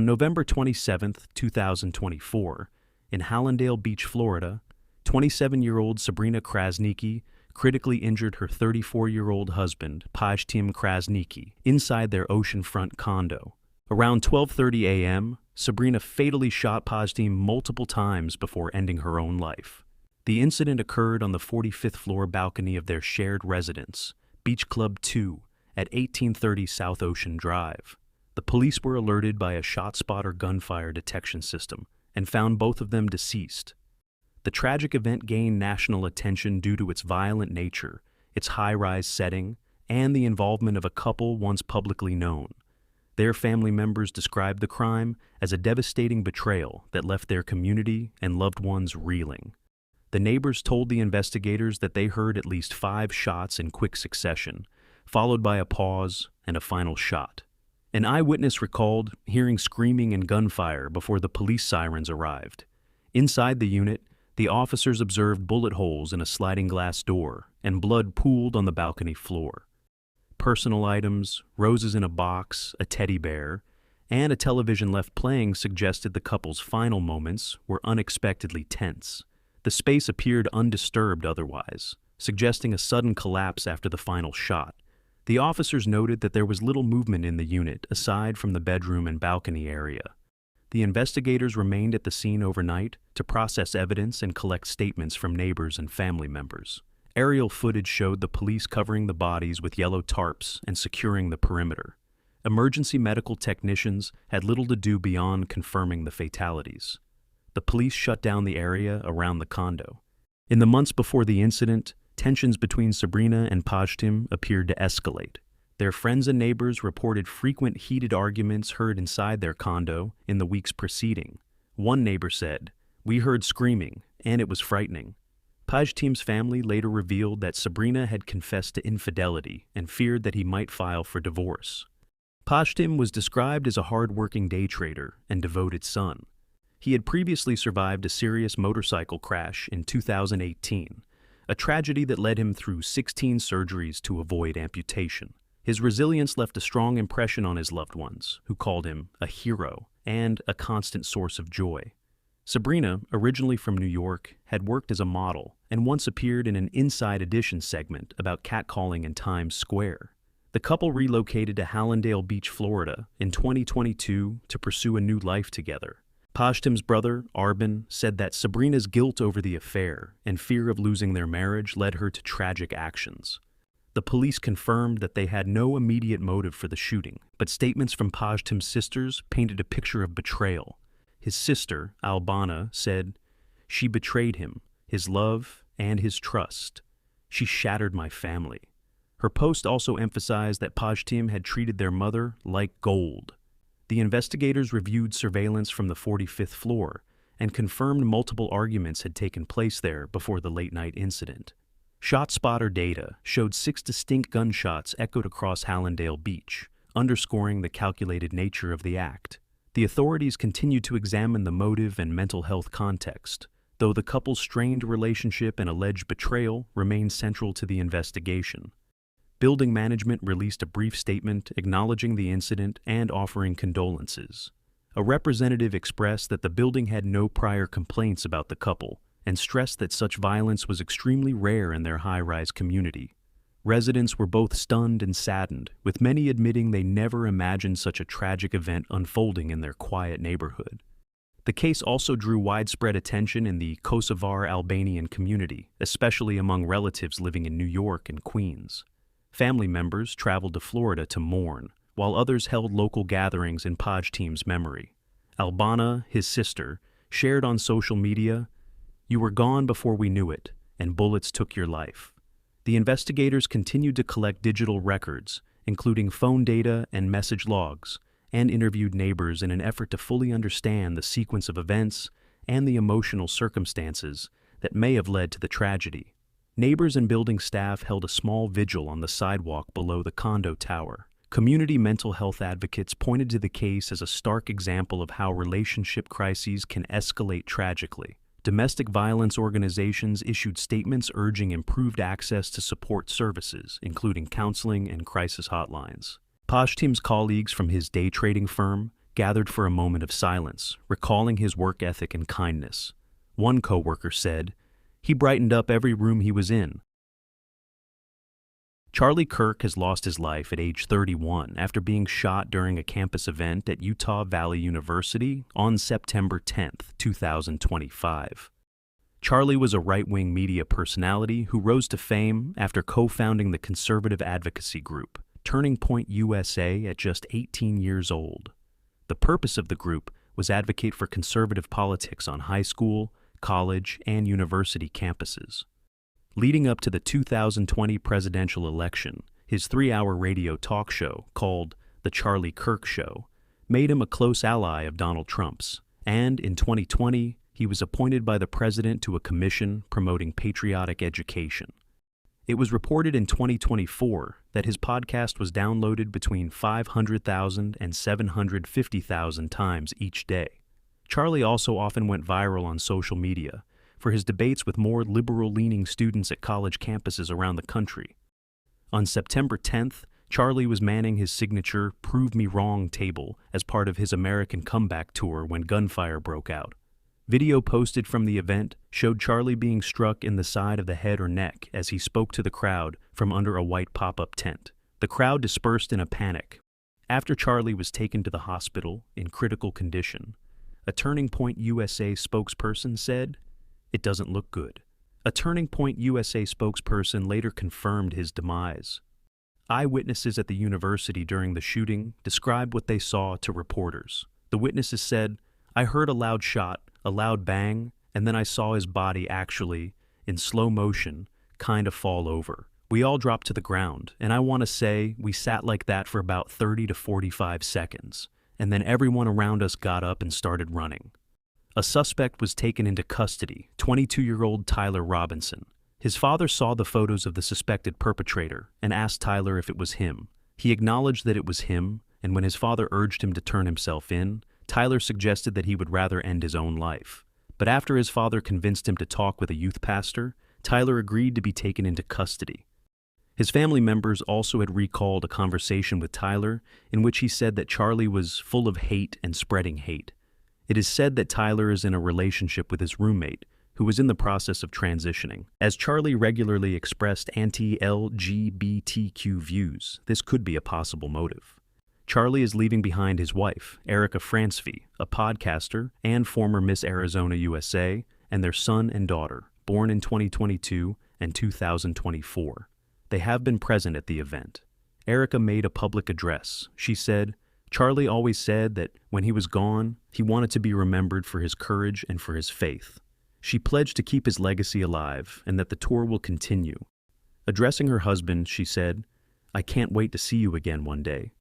On November 27, 2024, in Hallandale Beach, Florida, 27-year-old Sabrina Krasniqi critically injured her 34-year-old husband, Pajtim Krasniqi, inside their oceanfront condo. Around 12:30 a.m., Sabrina fatally shot Pajtim multiple times before ending her own life. The incident occurred on the 45th floor balcony of their shared residence, Beach Club 2, at 1830 South Ocean Drive. The police were alerted by a ShotSpotter gunfire detection system and found both of them deceased. The tragic event gained national attention due to its violent nature, its high-rise setting, and the involvement of a couple once publicly known. Their family members described the crime as a devastating betrayal that left their community and loved ones reeling. The neighbors told the investigators that they heard at least 5 shots in quick succession, followed by a pause and a final shot. An eyewitness recalled hearing screaming and gunfire before the police sirens arrived. Inside the unit, the officers observed bullet holes in a sliding glass door and blood pooled on the balcony floor. Personal items, roses in a box, a teddy bear, and a television left playing suggested the couple's final moments were unexpectedly tense. The space appeared undisturbed otherwise, suggesting a sudden collapse after the final shot. The officers noted that there was little movement in the unit aside from the bedroom and balcony area. The investigators remained at the scene overnight to process evidence and collect statements from neighbors and family members. Aerial footage showed the police covering the bodies with yellow tarps and securing the perimeter. Emergency medical technicians had little to do beyond confirming the fatalities. The police shut down the area around the condo. In the months before the incident, tensions between Sabrina and Pajtim appeared to escalate. Their friends and neighbors reported frequent heated arguments heard inside their condo in the weeks preceding. One neighbor said, "We heard screaming, and it was frightening." Pajtim's family later revealed that Sabrina had confessed to infidelity and feared that he might file for divorce. Pajtim was described as a hard-working day trader and devoted son. He had previously survived a serious motorcycle crash in 2018, a tragedy that led him through 16 surgeries to avoid amputation. His resilience left a strong impression on his loved ones, who called him a hero and a constant source of joy. Sabrina, originally from New York, had worked as a model and once appeared in an Inside Edition segment about catcalling in Times Square. The couple relocated to Hallandale Beach, Florida, in 2022 to pursue a new life together. Pajtim's brother, Arbin, said that Sabrina's guilt over the affair and fear of losing their marriage led her to tragic actions. The police confirmed that they had no immediate motive for the shooting, but statements from Pajtim's sisters painted a picture of betrayal. His sister, Albana, said, "She betrayed him, his love, and his trust. She shattered my family." Her post also emphasized that Pajtim had treated their mother like gold. The investigators reviewed surveillance from the 45th floor and confirmed multiple arguments had taken place there before the late-night incident. ShotSpotter data showed 6 distinct gunshots echoed across Hallandale Beach, underscoring the calculated nature of the act. The authorities continued to examine the motive and mental health context, though the couple's strained relationship and alleged betrayal remain central to the investigation. Building management released a brief statement acknowledging the incident and offering condolences. A representative expressed that the building had no prior complaints about the couple and stressed that such violence was extremely rare in their high-rise community. Residents were both stunned and saddened, with many admitting they never imagined such a tragic event unfolding in their quiet neighborhood. The case also drew widespread attention in the Kosovar Albanian community, especially among relatives living in New York and Queens. Family members traveled to Florida to mourn, while others held local gatherings in Pajtim's memory. Albana, his sister, shared on social media, "You were gone before we knew it, and bullets took your life." The investigators continued to collect digital records, including phone data and message logs, and interviewed neighbors in an effort to fully understand the sequence of events and the emotional circumstances that may have led to the tragedy. Neighbors and building staff held a small vigil on the sidewalk below the condo tower. Community mental health advocates pointed to the case as a stark example of how relationship crises can escalate tragically. Domestic violence organizations issued statements urging improved access to support services, including counseling and crisis hotlines. Pajtim's colleagues from his day trading firm gathered for a moment of silence, recalling his work ethic and kindness. One coworker said, "He brightened up every room he was in." Charlie Kirk has lost his life at age 31 after being shot during a campus event at Utah Valley University on September 10, 2025. Charlie was a right-wing media personality who rose to fame after co-founding the conservative advocacy group, Turning Point USA, at just 18 years old. The purpose of the group was advocate for conservative politics on high school, college, and university campuses. Leading up to the 2020 presidential election, his 3-hour radio talk show, called The Charlie Kirk Show, made him a close ally of Donald Trump's, and in 2020, he was appointed by the president to a commission promoting patriotic education. It was reported in 2024 that his podcast was downloaded between 500,000 and 750,000 times each day. Charlie also often went viral on social media for his debates with more liberal-leaning students at college campuses around the country. On September 10th, Charlie was manning his signature Prove Me Wrong table as part of his American Comeback Tour when gunfire broke out. Video posted from the event showed Charlie being struck in the side of the head or neck as he spoke to the crowd from under a white pop-up tent. The crowd dispersed in a panic. After Charlie was taken to the hospital in critical condition, a Turning Point USA spokesperson said, "It doesn't look good." A Turning Point USA spokesperson later confirmed his demise. Eyewitnesses at the university during the shooting described what they saw to reporters. The witnesses said, "I heard a loud shot, a loud bang, and then I saw his body actually, in slow motion, kind of fall over. We all dropped to the ground, and I want to say we sat like that for about 30 to 45 seconds, and then everyone around us got up and started running." A suspect was taken into custody, 22-year-old Tyler Robinson. His father saw the photos of the suspected perpetrator and asked Tyler if it was him. He acknowledged that it was him, and when his father urged him to turn himself in, Tyler suggested that he would rather end his own life. But after his father convinced him to talk with a youth pastor, Tyler agreed to be taken into custody. His family members also had recalled a conversation with Tyler in which he said that Charlie was full of hate and spreading hate. It is said that Tyler is in a relationship with his roommate, who was in the process of transitioning. As Charlie regularly expressed anti-LGBTQ views, this could be a possible motive. Charlie is leaving behind his wife, Erica Francevy, a podcaster and former Miss Arizona USA, and their son and daughter, born in 2022 and 2024. They have been present at the event. Erica made a public address. She said, "Charlie always said that when he was gone, he wanted to be remembered for his courage and for his faith." She pledged to keep his legacy alive and that the tour will continue. Addressing her husband, she said, "I can't wait to see you again one day.